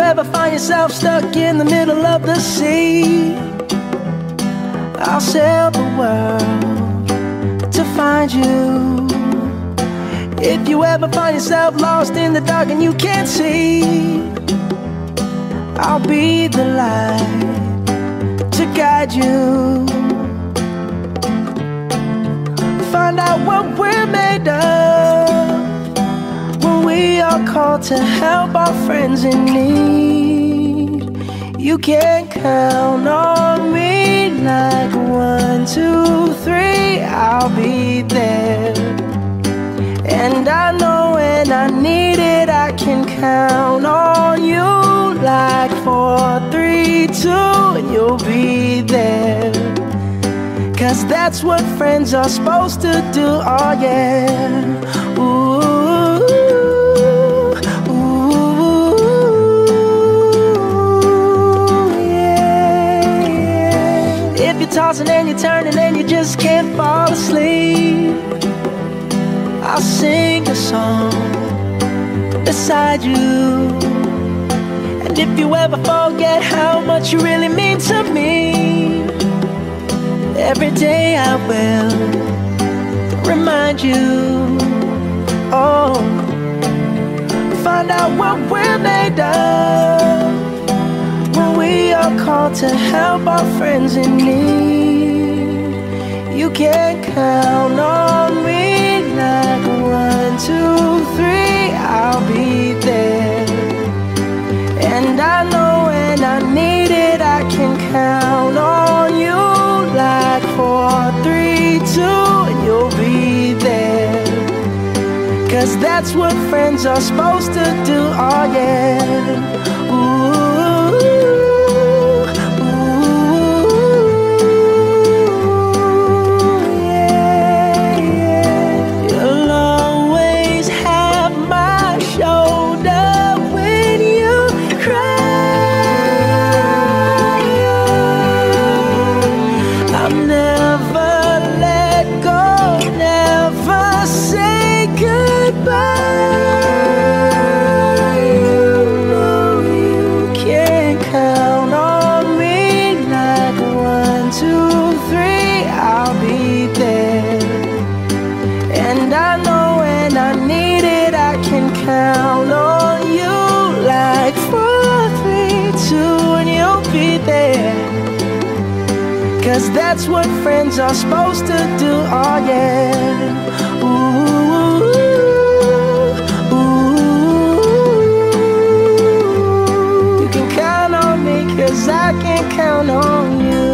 ever find yourself stuck in the middle of the sea, I'll sail the world to find you. If you ever find yourself lost in the dark and you can't see, I'll be the light to guide you. Find out what we're made of when we are called to help our friends in need. You can count on me like 1, 2, 3, I'll be there. And I know when I need it, I can count on you like 4, 3, 2, and you'll be there. 'Cause that's what friends are supposed to do, oh yeah. Ooh, ooh, yeah, yeah. If you're tossing and you're turning and you just can't fall asleep, I'll sing a song beside you. And if you ever forget how much you really mean to me, every day I will remind you. Oh, find out what we're made of when we are called to help our friends in need. You can count on me like 1, 2, 3, I'll be there. And I know when I need it, I can count on you like 4, 3, 2, and you'll be there. 'Cause that's what friends are supposed to do, oh yeah. Ooh, ooh, yeah, yeah. You'll always have my shoulder when you cry. I'll never let go, never say goodbye. You know you can count on me like 1, 2, 3, I'll be there. And I know when I need it, I can count on you like 4, 3, 2, and you'll be there. 'Cause that's what friends are supposed to do, oh yeah. Ooh, ooh, you can count on me 'cause I can count on you.